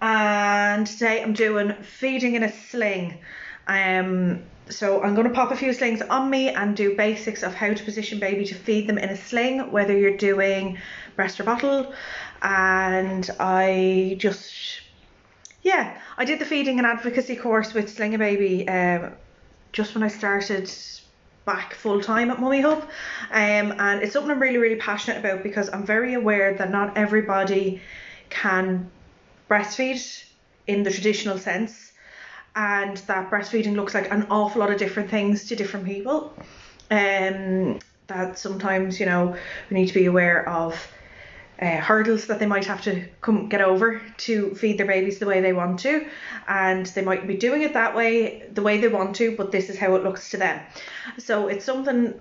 and today I'm doing feeding in a sling. So I'm going to pop a few slings on me and do basics of how to position baby to feed them in a sling, whether you're doing breast or bottle. And I did the feeding and advocacy course with Sling a Baby just when I started back full time at Mummy Hub, and it's something I'm really passionate about because I'm very aware that not everybody can breastfeed in the traditional sense, and that breastfeeding looks like an awful lot of different things to different people. That sometimes, you know, we need to be aware of hurdles that they might have to get over to feed their babies the way they want to, and they might be doing it that way, the way they want to, but this is how it looks to them. So it's something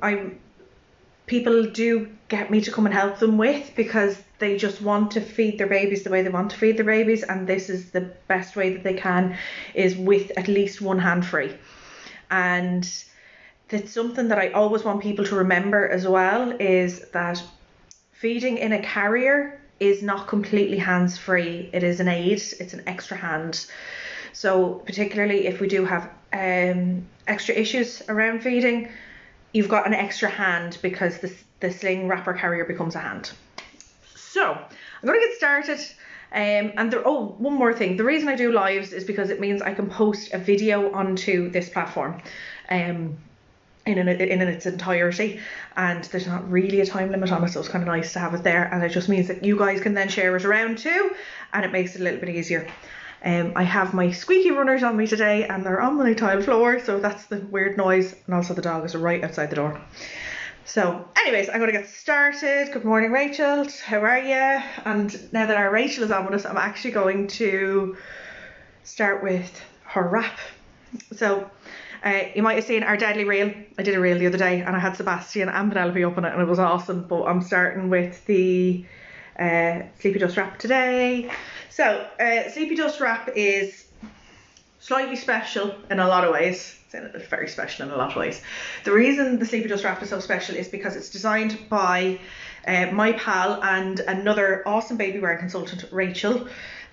people do get me to come and help them with because they just want to feed their babies the way they want to feed their babies, and this is the best way that they can, is with at least one hand free. And that's something that I always want people to remember as well, is that feeding in a carrier is not completely hands-free. It is an aid, it's an extra hand. So particularly if we do have extra issues around feeding, you've got an extra hand because the sling wrapper carrier becomes a hand. So I'm going to get started. One more thing. The reason I do lives is because it means I can post a video onto this platform in its entirety, and there's not really a time limit on it, so it's kind of nice to have it there, and it just means that you guys can then share it around too, and it makes it a little bit easier. I have my squeaky runners on me today, and they're on my tile floor, so that's the weird noise, and also the dog is right outside the door. So anyways, I'm going to get started. Good morning, Rachel, how are you? And now that our Rachel is on with us, I'm actually going to start with her wrap. So you might have seen our deadly reel. I did a reel the other day and I had Sebastian and Penelope up on it and it was awesome, but I'm starting with the Sleepy Dust wrap today. So Sleepy Dust wrap is slightly special in a lot of ways. It's very special in a lot of ways. The reason the Sleepy Dust wrap is so special is because it's designed by my pal and another awesome baby wear consultant, Rachel,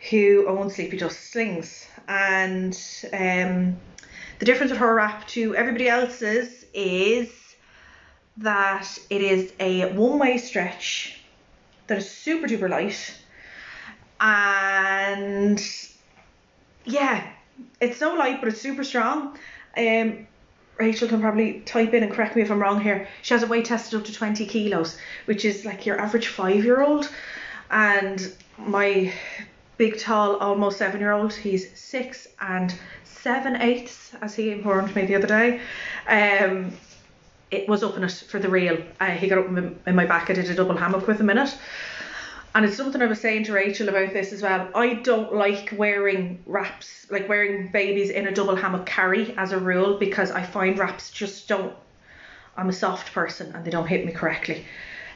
who owns Sleepy Dust slings. And the difference with her wrap to everybody else's is that it is a one-way stretch that is super duper light, and yeah, it's so light but it's super strong. Rachel can probably type in and correct me if I'm wrong here. She has a weight tested up to 20 kilos, which is like your average 5-year-old, and my big tall almost 7-year-old, he's 6 and 7/8, as he informed me the other day. It was up in it for the reel. He got up in my back. I did a double hammock with him in it, and it's something I was saying to Rachel about this as well. I don't like wearing wraps, like wearing babies in a double hammock carry as a rule, because I find wraps just don't, I'm a soft person and they don't hit me correctly.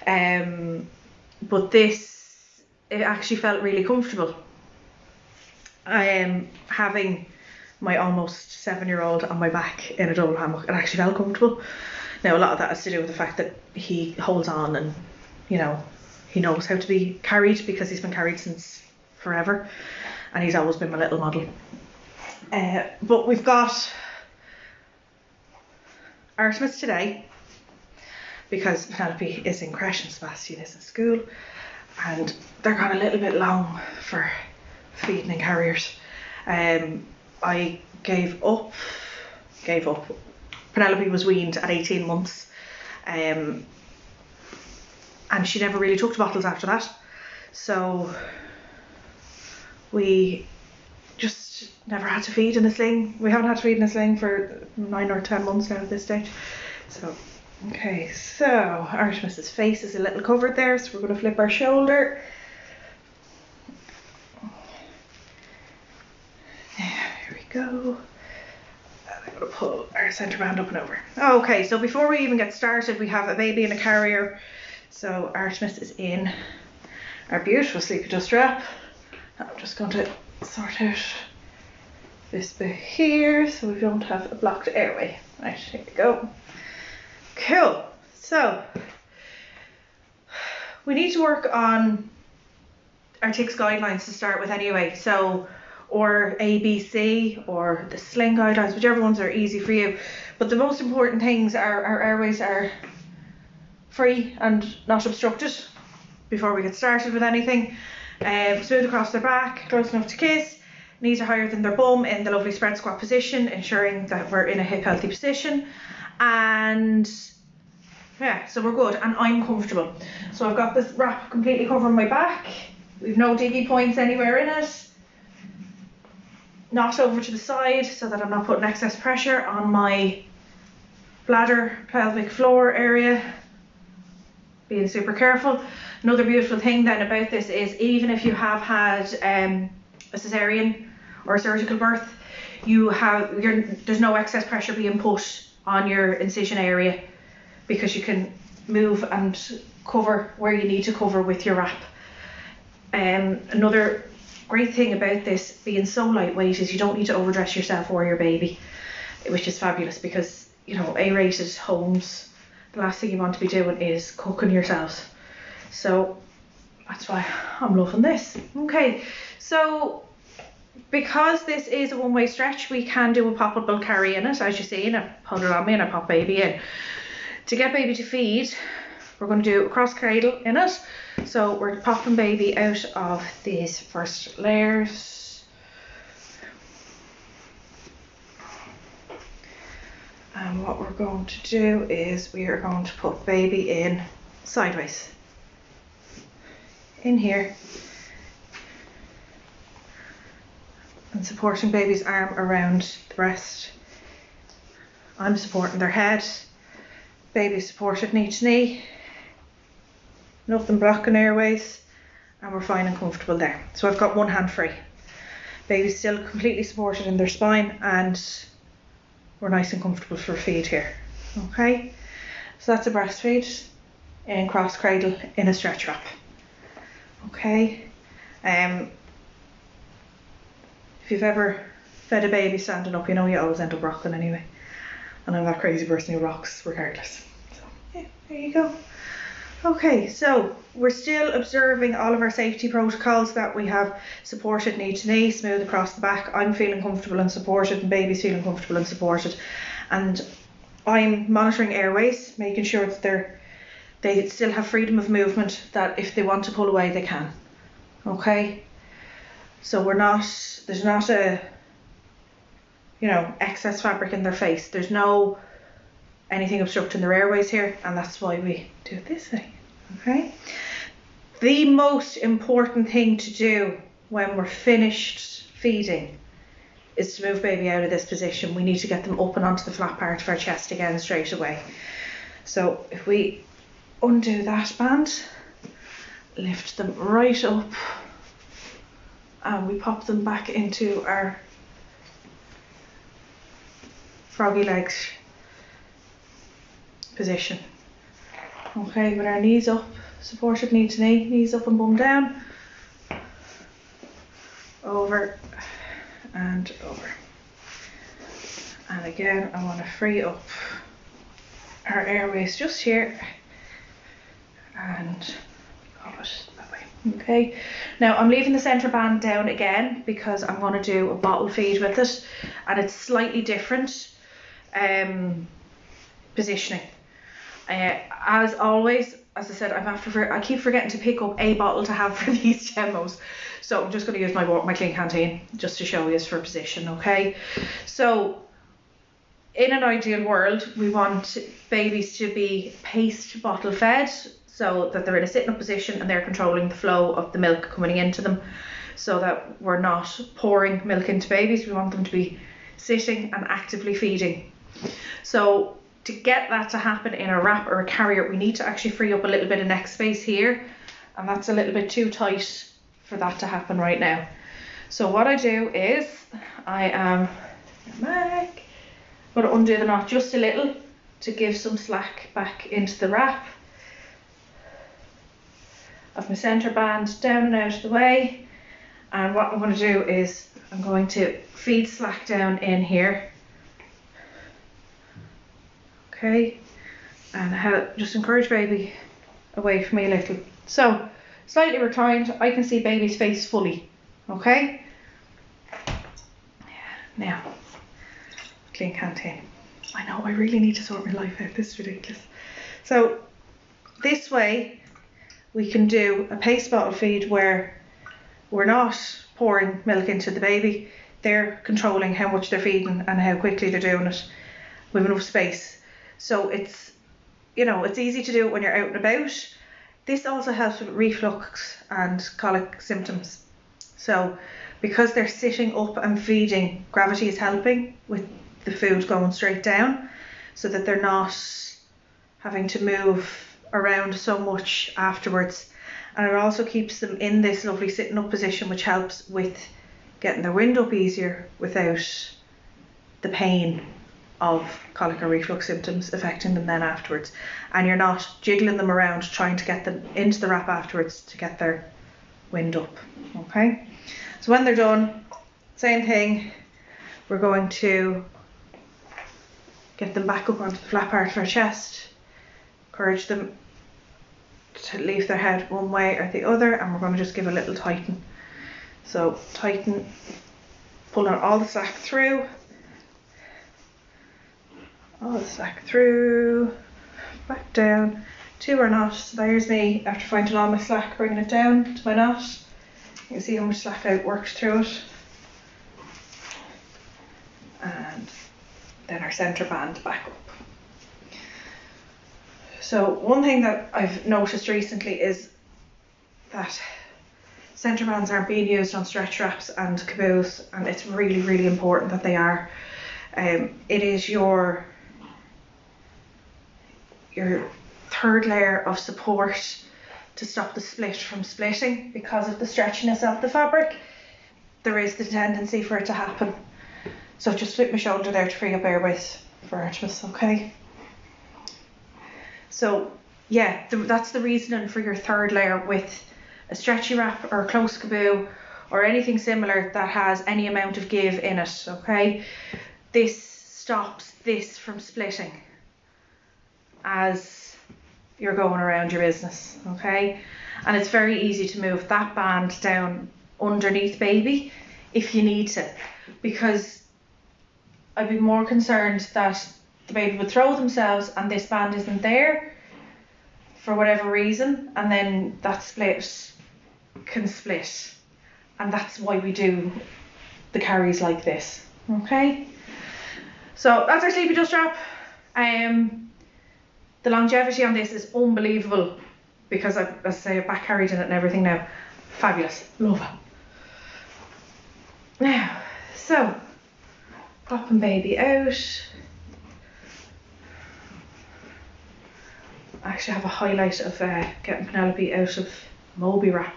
But this, it actually felt really comfortable. Having my almost 7-year-old on my back in a double hammock, it actually felt comfortable. Now a lot of that has to do with the fact that he holds on and, you know, he knows how to be carried because he's been carried since forever, and he's always been my little model. But we've got Artemis today because Penelope is in creche and Sebastian is in school, and they're gone a little bit long for feeding in carriers. I gave up. Penelope was weaned at 18 months, and she never really took to bottles after that. So we just never had to feed in a sling. We haven't had to feed in a sling for 9 or 10 months now at this stage. So, okay, so Artemis's face is a little covered there, so we're going to flip our shoulder. Here we go. And I'm going to pull our centre band up and over. Okay, so before we even get started, we have a baby in a carrier. So Artemis is in our beautiful Sleepy Dust wrap. I'm just going to sort out this bit here so we don't have a blocked airway. Right, here we go. Cool. So we need to work on our TICS guidelines to start with anyway. So or ABC or the sling guidelines, whichever ones are easy for you. But the most important things are our airways are free and not obstructed before we get started with anything. Smooth across their back, close enough to kiss. Knees are higher than their bum in the lovely spread squat position, ensuring that we're in a hip healthy position. And yeah, so we're good, and I'm comfortable. So I've got this wrap completely covering my back. We've no diggy points anywhere in it. Not over to the side so that I'm not putting excess pressure on my bladder, pelvic floor area. Being super careful. Another beautiful thing then about this is, even if you have had a cesarean or a surgical birth, there's no excess pressure being put on your incision area, because you can move and cover where you need to cover with your wrap. Another great thing about this being so lightweight is you don't need to overdress yourself or your baby, which is fabulous, because you know, A-rated homes, the last thing you want to be doing is cooking yourselves. So that's why I'm loving this. Okay, so because this is a one-way stretch, we can do a poppable carry in it, as you see, and I put it on me and I pop baby in. To get baby to feed, we're going to do a cross cradle in it. So we're popping baby out of these first layers. And what we're going to do is we are going to put baby in sideways. In here. And supporting baby's arm around the breast. I'm supporting their head. Baby's supported knee to knee. Nothing blocking airways. And we're fine and comfortable there. So I've got one hand free. Baby's still completely supported in their spine, and we're nice and comfortable for feed here. Okay, so that's a breastfeed in cross cradle in a stretch wrap. Okay, if you've ever fed a baby standing up, you know you always end up rocking anyway. And I'm that crazy person who rocks regardless. So yeah, there you go. Okay, so we're still observing all of our safety protocols, that we have supported knee to knee, smooth across the back. I'm feeling comfortable and supported, and baby's feeling comfortable and supported. And I'm monitoring airways, making sure that they still have freedom of movement, that if they want to pull away, they can. Okay? So there's not a, excess fabric in their face. There's no anything obstructing their airways here, and that's why we do it this way. Okay, the most important thing to do when we're finished feeding is to move baby out of this position. We need to get them up and onto the flat part of our chest again straight away. So if we undo that band, lift them right up, and we pop them back into our froggy legs position. Okay, with our knees up, supported knee to knee, knees up and bum down, over and over. And again, I want to free up our airways just here and pop it that way. Okay, now I'm leaving the centre band down again because I'm going to do a bottle feed with it, and it's slightly different positioning. As always, as I said, I keep forgetting to pick up a bottle to have for these demos, so I'm just going to use my clean canteen just to show you for position. Okay, so in an ideal world, we want babies to be paced bottle fed, so that they're in a sitting up position and they're controlling the flow of the milk coming into them, so that we're not pouring milk into babies. We want them to be sitting and actively feeding. So to get that to happen in a wrap or a carrier, we need to actually free up a little bit of neck space here, and that's a little bit too tight for that to happen right now. So what I do is I am going to undo the knot just a little to give some slack back into the wrap. Of my centre band down and out of the way, and what I'm going to do is I'm going to feed slack down in here. Okay, and just encourage baby away from me a little. So slightly reclined, I can see baby's face fully. Okay, Now, clean canteen. I know, I really need to sort my life out. This is ridiculous. So this way we can do a paste bottle feed where we're not pouring milk into the baby. They're controlling how much they're feeding and how quickly they're doing it with enough space. So it's, you know, it's easy to do it when you're out and about. This also helps with reflux and colic symptoms. So because they're sitting up and feeding, gravity is helping with the food going straight down so that they're not having to move around so much afterwards. And it also keeps them in this lovely sitting up position, which helps with getting their wind up easier without the pain of colic or reflux symptoms affecting them then afterwards. And you're not jiggling them around trying to get them into the wrap afterwards to get their wind up. Okay, so when they're done, same thing, we're going to get them back up onto the flat part of our chest, encourage them to leave their head one way or the other, and we're going to just give a little tighten. So tighten, pulling all the slack through, back down to our knot. So there's me after finding all my slack, bringing it down to my knot. You can see how much slack I worked through it. And then our centre band back up. So one thing that I've noticed recently is that centre bands aren't being used on stretch wraps and caboose, and it's really, really important that they are. It is your third layer of support to stop the split from splitting. Because of the stretchiness of the fabric, there is the tendency for it to happen. So just flip my shoulder there to free up air width for Artemis, okay? So yeah, that's the reasoning for your third layer with a stretchy wrap or a close caboo or anything similar that has any amount of give in it, okay? This stops this from splitting as you're going around your business, okay? And it's very easy to move that band down underneath baby if you need to, because I'd be more concerned that the baby would throw themselves and this band isn't there for whatever reason, and then that split can split, and that's why we do the carries like this, okay? So that's our sleepy dust wrap. The longevity on this is unbelievable because I've back carried in it and everything now. Fabulous, love it. Now, so popping baby out. I actually have a highlight of getting Penelope out of Moby wrap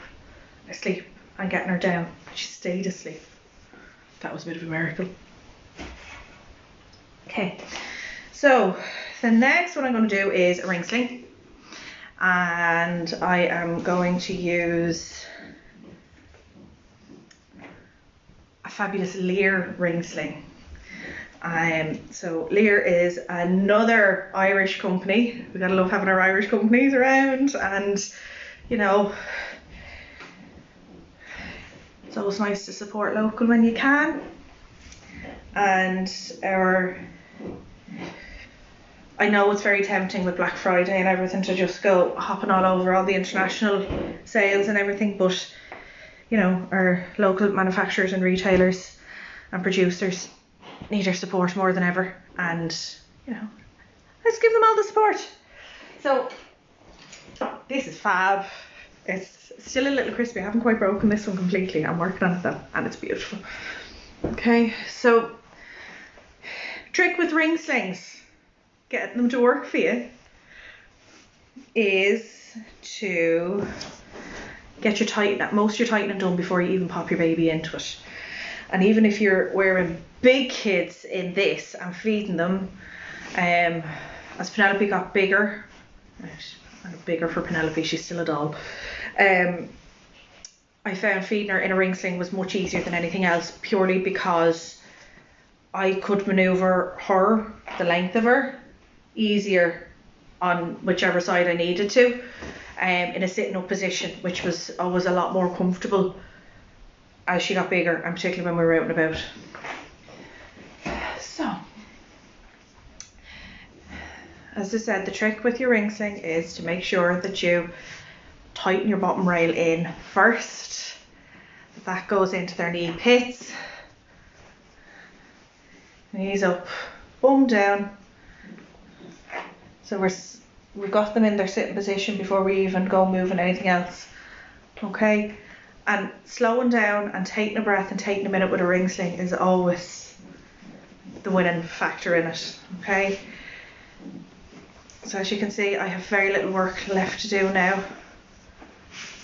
asleep and getting her down. She stayed asleep. That was a bit of a miracle. Okay, so the next one I'm going to do is a ring sling, and I am going to use a fabulous Lear ring sling. So Lear is another Irish company. We gotta love having our Irish companies around, and you know, it's always nice to support local when you can. And I know it's very tempting with Black Friday and everything to just go hopping all over all the international sales and everything, but you know, our local manufacturers and retailers and producers need our support more than ever, and you know, let's give them all the support. So this is fab. It's still a little crispy. I haven't quite broken this one completely. I'm working on it though, and it's beautiful. Okay, so trick with ring slings, getting them to work for you, is to get most of your tightening done before you even pop your baby into it. And even if you're wearing big kids in this and feeding them, as Penelope got bigger, bigger for Penelope, she's still a doll, I found feeding her in a ring sling was much easier than anything else, purely because I could manoeuvre her, the length of her, easier on whichever side I needed to, in a sitting up position, which was always a lot more comfortable as she got bigger, and particularly when we were out and about. So, as I said, the trick with your ring sling is to make sure that you tighten your bottom rail in first. That goes into their knee pits. Knees up, bum down. So we've got them in their sitting position before we even go moving anything else. Okay? And slowing down and taking a breath and taking a minute with a ring sling is always the winning factor in it. Okay? So as you can see, I have very little work left to do now,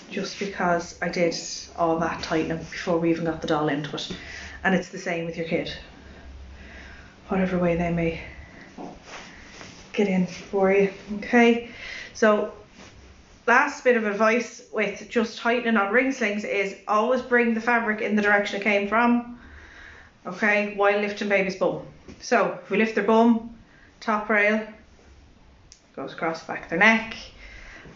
just because I did all that tightening before we even got the doll into it. And it's the same with your kid, whatever way they may get in for you. Okay, so last bit of advice with just tightening on ring slings is always bring the fabric in the direction it came from, okay, while lifting baby's bum. So if we lift their bum, top rail goes across the back of their neck,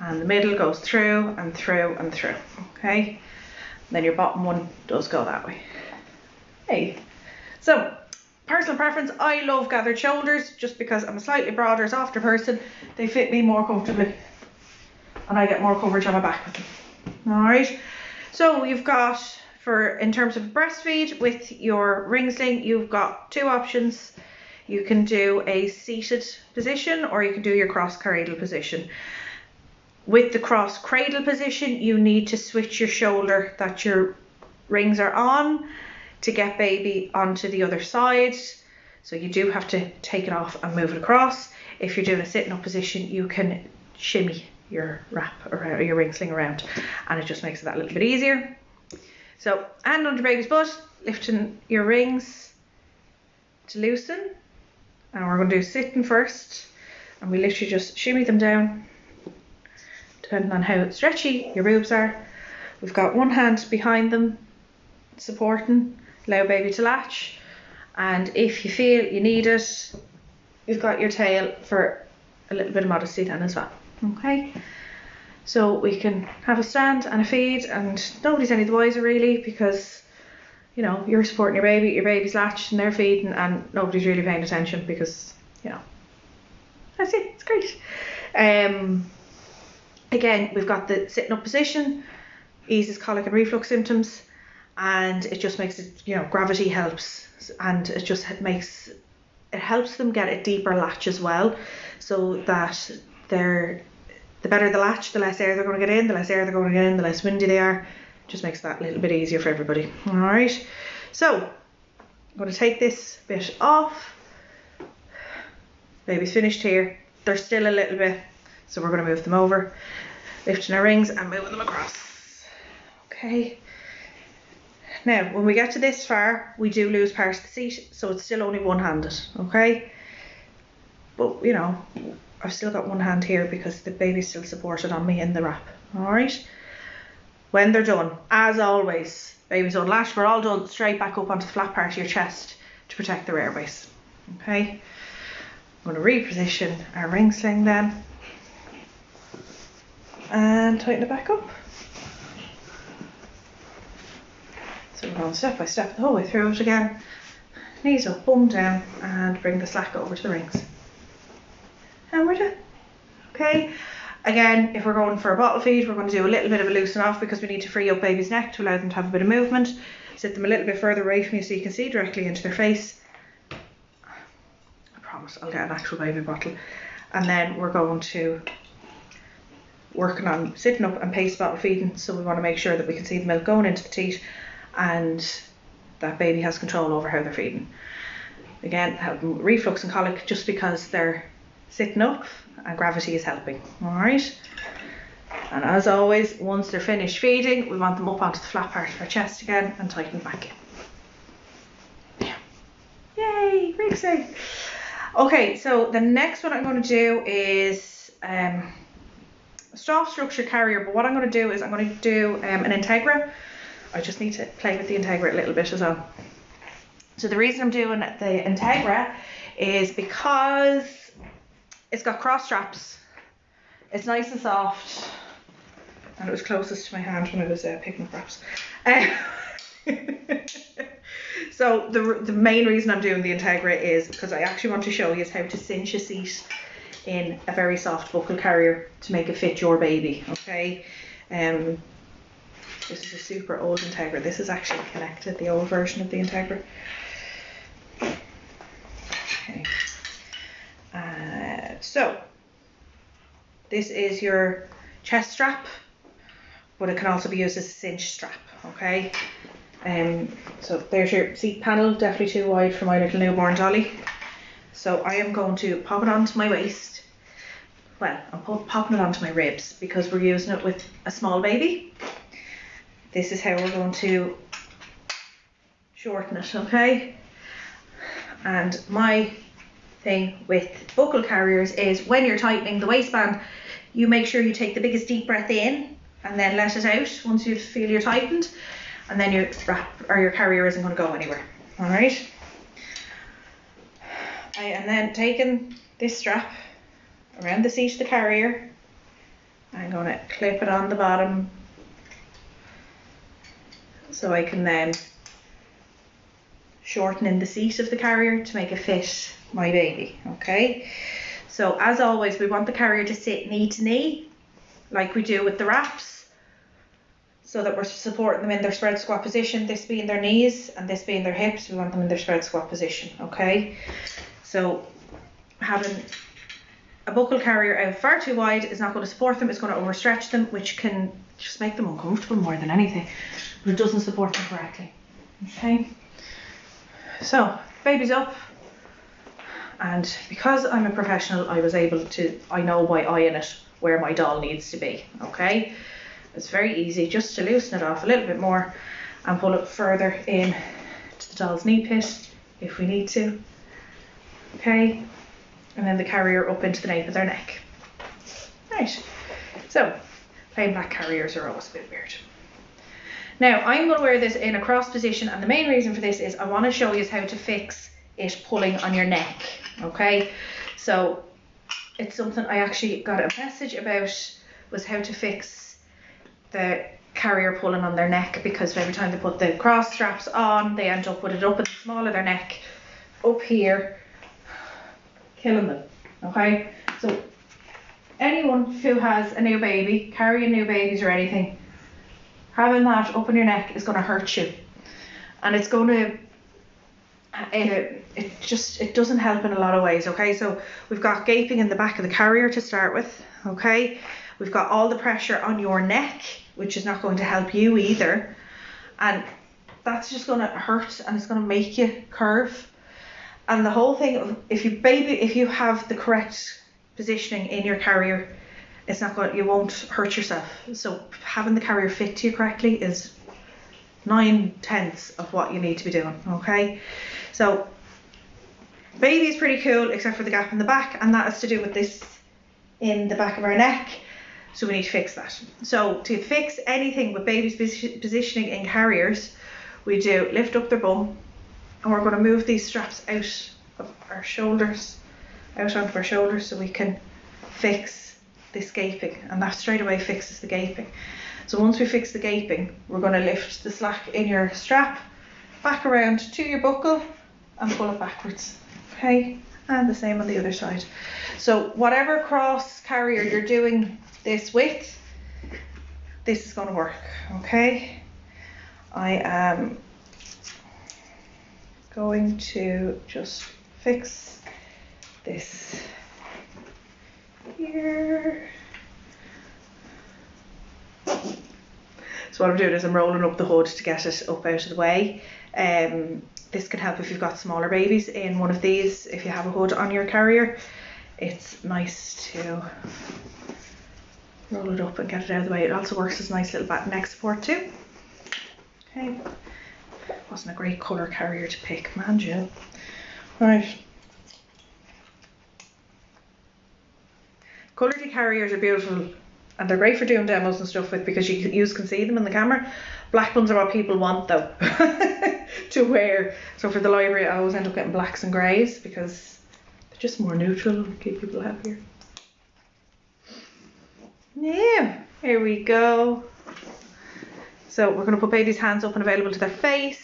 and the middle goes through and through and through. Okay, and then your bottom one does go that way. Hey, so personal preference, I love gathered shoulders just because I'm a slightly broader, softer person. They fit me more comfortably and I get more coverage on my back with them. Alright, so you've got, in terms of breastfeed with your ring sling, you've got two options. You can do a seated position or you can do your cross cradle position. With the cross cradle position, you need to switch your shoulder that your rings are on to get baby onto the other side. So you do have to take it off and move it across. If you're doing a sitting up position, you can shimmy your wrap or your ring sling around, and it just makes it that little bit easier. So hand under baby's butt, lifting your rings to loosen. And we're going to do sitting first, and we literally just shimmy them down depending on how stretchy your boobs are. We've got one hand behind them supporting, allow baby to latch, and if you feel you need it, you've got your tail for a little bit of modesty then as well. Okay, so we can have a stand and a feed and nobody's any the wiser really, because you know, you're supporting your baby's latched and they're feeding and nobody's really paying attention because, you know, that's it, it's great. Again, we've got the sitting up position, eases colic and reflux symptoms, and it just makes it, you know, gravity helps, and it just helps them get a deeper latch as well, so that the better the latch, the less air they're going to get in, the less air they're going to get in, the less windy they are. Just makes that a little bit easier for everybody. All right, so I'm going to take this bit off. Baby's finished here. They're still a little bit, so we're going to move them over, lifting our rings and moving them across. Okay, now when we get to this far, we do lose part of the seat, so it's still only one-handed. Okay, but you know, I've still got one hand here because the baby's still supported on me in the wrap. All right, when they're done, as always, baby's unlatched, we're all done, straight back up onto the flat part of your chest to protect their airways. Okay, I'm going to reposition our ring sling then and tighten it back up. So we're going step by step the whole way through it again. Knees up, bum down, and bring the slack over to the rings. And we're done. Okay. Again, if we're going for a bottle feed, we're going to do a little bit of a loosen off because we need to free up baby's neck to allow them to have a bit of movement. Sit them a little bit further away from you so you can see directly into their face. I promise I'll get an actual baby bottle. And then we're going to working on sitting up and pace bottle feeding, so we want to make sure that we can see the milk going into the teat and that baby has control over how they're feeding. Again, helping with reflux and colic just because they're sitting up and gravity is helping. Alright, and as always, once they're finished feeding, we want them up onto the flat part of our chest again and tighten back in. Yay, really exciting. Okay, so the next one I'm going to do is a soft structure carrier, but what I'm going to do is I'm going to do an Integra. I just need to play with the Integra a little bit as well. So the reason I'm doing the Integra is because it's got cross straps, it's nice and soft, and it was closest to my hand when I was picking up wraps. So the main reason I'm doing the Integra is because I actually want to show you how to cinch a seat in a very soft buckle carrier to make it fit your baby, okay? This is a super old Integra. This is actually connected, the old version of the Integra. Okay. So this is your chest strap, but it can also be used as a cinch strap, okay? So there's your seat panel, definitely too wide for my little newborn dolly. So I am going to pop it onto my waist. Well, I'm popping it onto my ribs because we're using it with a small baby. This is how we're going to shorten it, okay? And my thing with buckle carriers is when you're tightening the waistband, you make sure you take the biggest deep breath in and then let it out once you feel you're tightened, and then your strap or your carrier isn't going to go anywhere. All right. I am then taking this strap around the seat of the carrier. I'm going to clip it on the bottom so I can then shorten in the seat of the carrier to make it fit my baby, okay? So as always, we want the carrier to sit knee to knee like we do with the wraps, so that we're supporting them in their spread squat position, this being their knees and this being their hips. We want them in their spread squat position, okay? So having a buckle carrier out far too wide is not going to support them, it's going to overstretch them, which can just make them uncomfortable more than anything, but it doesn't support them correctly, okay? So baby's up, and because I'm a professional, I know by eyeing it where my doll needs to be, okay? It's very easy just to loosen it off a little bit more and pull it further in to the doll's knee pit if we need to, okay? And then the carrier up into the nape of their neck. Right, so plain black carriers are always a bit weird. Now I'm going to wear this in a cross position, and the main reason for this is I want to show you how to fix it pulling on your neck, okay? So it's something I actually got a message about, was how to fix the carrier pulling on their neck, because every time they put the cross straps on, they end up with it up at the small of their neck, up here, killing them, okay? So anyone who has a new baby, carrying new babies or anything, having that up in your neck is going to hurt you, and it's going to, it doesn't help in a lot of ways, okay? So we've got gaping in the back of the carrier to start with, okay? We've got all the pressure on your neck, which is not going to help you either. And that's just going to hurt, and it's going to make you curve. And the whole thing, if you have the correct positioning in your carrier, you won't hurt yourself. So having the carrier fit to you correctly is 9/10 of what you need to be doing, okay? So baby is pretty cool, except for the gap in the back, and that is to do with this in the back of our neck. So we need to fix that. So to fix anything with baby's positioning in carriers, we do lift up their bum, and we're going to move these straps out of our shoulders, out onto our shoulders, so we can fix this gaping, and that straight away fixes the gaping. So once we fix the gaping, we're going to lift the slack in your strap back around to your buckle and pull it backwards, okay? And the same on the other side. So whatever cross carrier you're doing this with, this is going to work, okay? I am going to just fix this here. So what I'm doing is I'm rolling up the hood to get it up out of the way. This can help if you've got smaller babies in one of these. If you have a hood on your carrier, it's nice to roll it up and get it out of the way. It also works as a nice little back neck support too. Okay, wasn't a great colour carrier to pick, man, Jill. Right. Coloured carriers are beautiful, and they're great for doing demos and stuff with, because you can see them in the camera. Black ones are what people want though to wear. So for the library, I always end up getting blacks and greys because they're just more neutral and keep people happier. Yeah, here we go. So we're going to put baby's hands up and available to their face.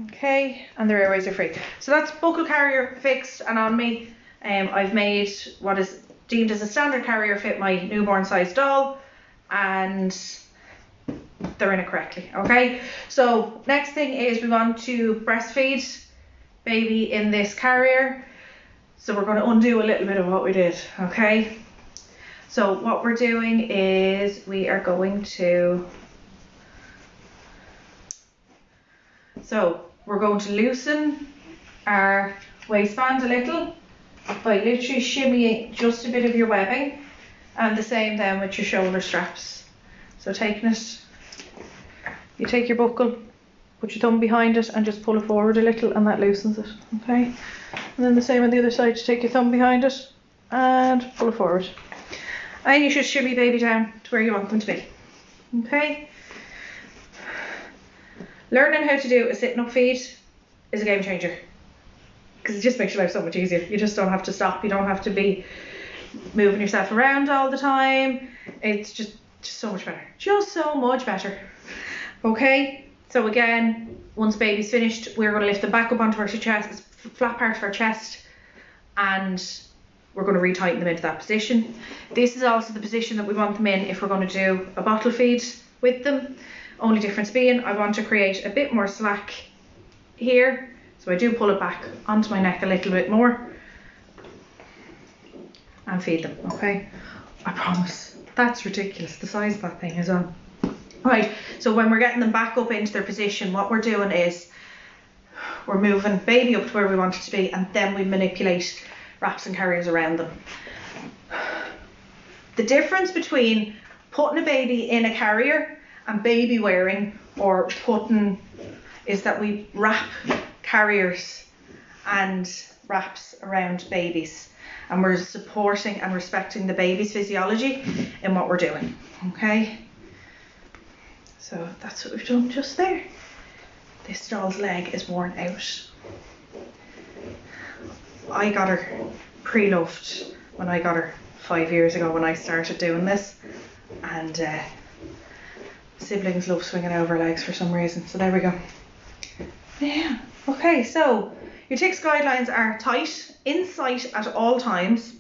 Okay, and the airways are free. So that's buckle carrier fixed and on me. I've made what is deemed as a standard carrier fit my newborn sized doll, and they're in it correctly. Okay, so next thing is we want to breastfeed baby in this carrier. So we're going to undo a little bit of what we did. Okay, so what we're doing is we are going to loosen our waistband a little by literally shimmying just a bit of your webbing, and the same then with your shoulder straps. So taking it, you take your buckle, put your thumb behind it and just pull it forward a little, and that loosens it. Okay, and then the same on the other side, you take your thumb behind it and pull it forward, and you should shimmy baby down to where you want them to be. Okay, learning how to do a sitting up feed is a game changer, because it just makes your life so much easier. You just don't have to stop, you don't have to be moving yourself around all the time. It's just so much better, just so much better. Okay, so again, once baby's finished, we're going to lift them back up onto our chest, flat part of our chest, and we're going to retighten them into that position. This is also the position that we want them in if we're going to do a bottle feed with them. Only difference being, I want to create a bit more slack here, so I do pull it back onto my neck a little bit more and feed them. Okay, I promise that's ridiculous, the size of that thing is on. Right, so when we're getting them back up into their position, what we're doing is we're moving baby up to where we want it to be, and then we manipulate wraps and carriers around them. The difference between putting a baby in a carrier and baby wearing or putting is that we wrap carriers and wraps around babies, and we're supporting and respecting the baby's physiology in what we're doing. Okay, so that's what we've done just there. This doll's leg is worn out. I got her pre-loved when I got her 5 years ago when I started doing this, and siblings love swinging over her legs for some reason, so there we go. Yeah, okay, so your TICS guidelines are tight, in sight at all times,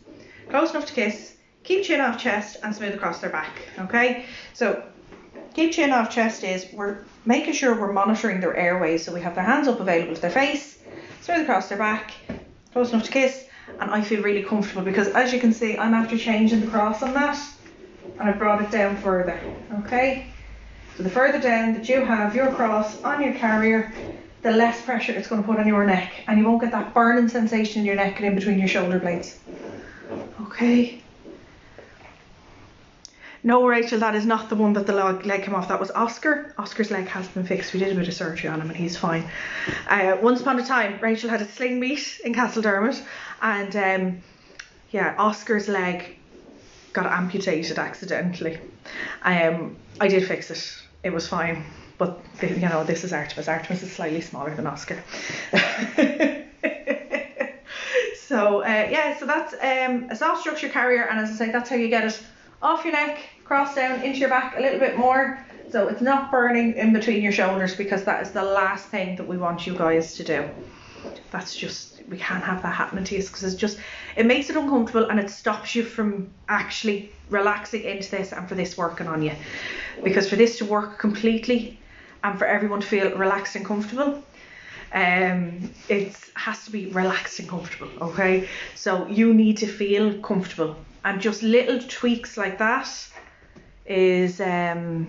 close enough to kiss, keep chin off chest and smooth across their back. Okay, so keep chin off chest is we're making sure we're monitoring their airways, so we have their hands up available to their face, smooth across their back, close enough to kiss, and I feel really comfortable because as you can see I'm after changing the cross on that and I brought it down further. Okay, so the further down that you have your cross on your carrier, the less pressure it's going to put on your neck, and you won't get that burning sensation in your neck and in between your shoulder blades. Okay. No, Rachel, that is not the one that the leg came off. That was Oscar. Oscar's leg has been fixed. We did a bit of surgery on him and he's fine. Once upon a time, Rachel had a sling meet in Castledermot, and yeah, Oscar's leg got amputated accidentally. I did fix it. It was fine. But, you know, this is Artemis. Artemis is slightly smaller than Oscar. So, yeah, so that's a soft structure carrier. And as I say, that's how you get it off your neck, cross down into your back a little bit more. So it's not burning in between your shoulders, because that is the last thing that we want you guys to do. That's just, we can't have that happening to you, because it's just, it makes it uncomfortable and it stops you from actually relaxing into this and for this working on you. Because for this to work completely, and for everyone to feel relaxed and comfortable, it has to be relaxed and comfortable. Okay, so you need to feel comfortable, and just little tweaks like that is oh,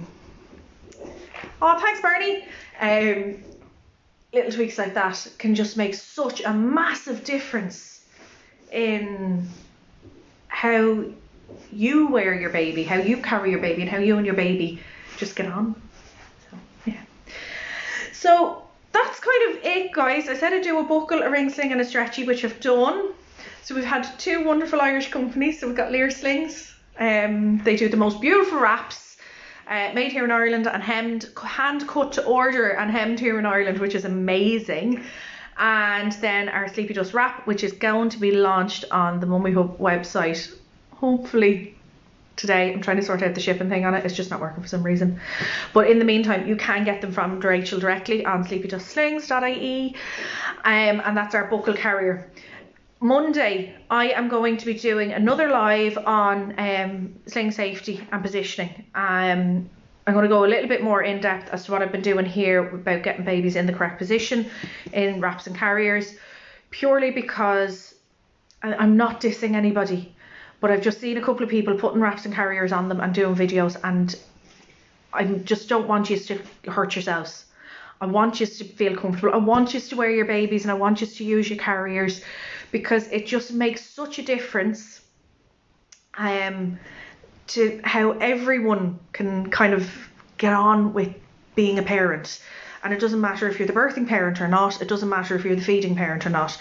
thanks Bernie. Little tweaks like that can just make such a massive difference in how you wear your baby, how you carry your baby, and how you and your baby just get on. So that's kind of it, guys. I said I'd do a buckle, a ring sling and a stretchy, which I've done. So we've had two wonderful Irish companies. So we've got Lear Slings. They do the most beautiful wraps, made here in Ireland and hemmed, hand cut to order and hemmed here in Ireland, which is amazing. And then our Sleepy Dust wrap, which is going to be launched on the Mummy Hub website, hopefully today. I'm trying to sort out the shipping thing on it. It's just not working for some reason. But in the meantime, you can get them from Rachel directly on sleepy-slings.ie, and that's our buckle carrier. Monday, I am going to be doing another live on sling safety and positioning. I'm going to go a little bit more in depth as to what I've been doing here about getting babies in the correct position in wraps and carriers, purely because I'm not dissing anybody, but I've just seen a couple of people putting wraps and carriers on them and doing videos, and I just don't want you to hurt yourselves. I want you to feel comfortable. I want you to wear your babies, and I want you to use your carriers, because it just makes such a difference to how everyone can kind of get on with being a parent. And it doesn't matter if you're the birthing parent or not, it doesn't matter if you're the feeding parent or not.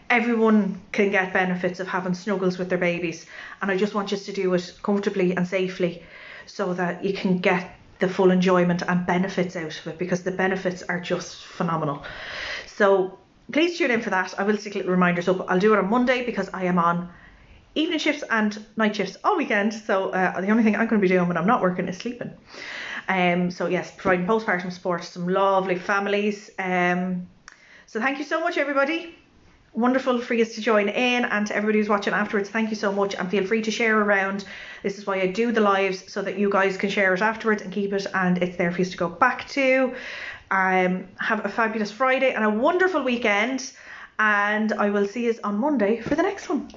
Everyone can get benefits of having snuggles with their babies, and I just want you to do it comfortably and safely so that you can get the full enjoyment and benefits out of it, because the benefits are just phenomenal. So please tune in for that. I will stick little reminders up. I'll do it on Monday because I am on evening shifts and night shifts all weekend, so the only thing I'm going to be doing when I'm not working is sleeping. So yes, providing postpartum support to some lovely families. So thank you so much, everybody. Wonderful for you to join in, and to everybody who's watching afterwards, thank you so much, and feel free to share around. This is why I do the lives, so that you guys can share it afterwards and keep it, and it's there for you to go back to. Have a fabulous Friday and a wonderful weekend, and I will see you on Monday for the next one.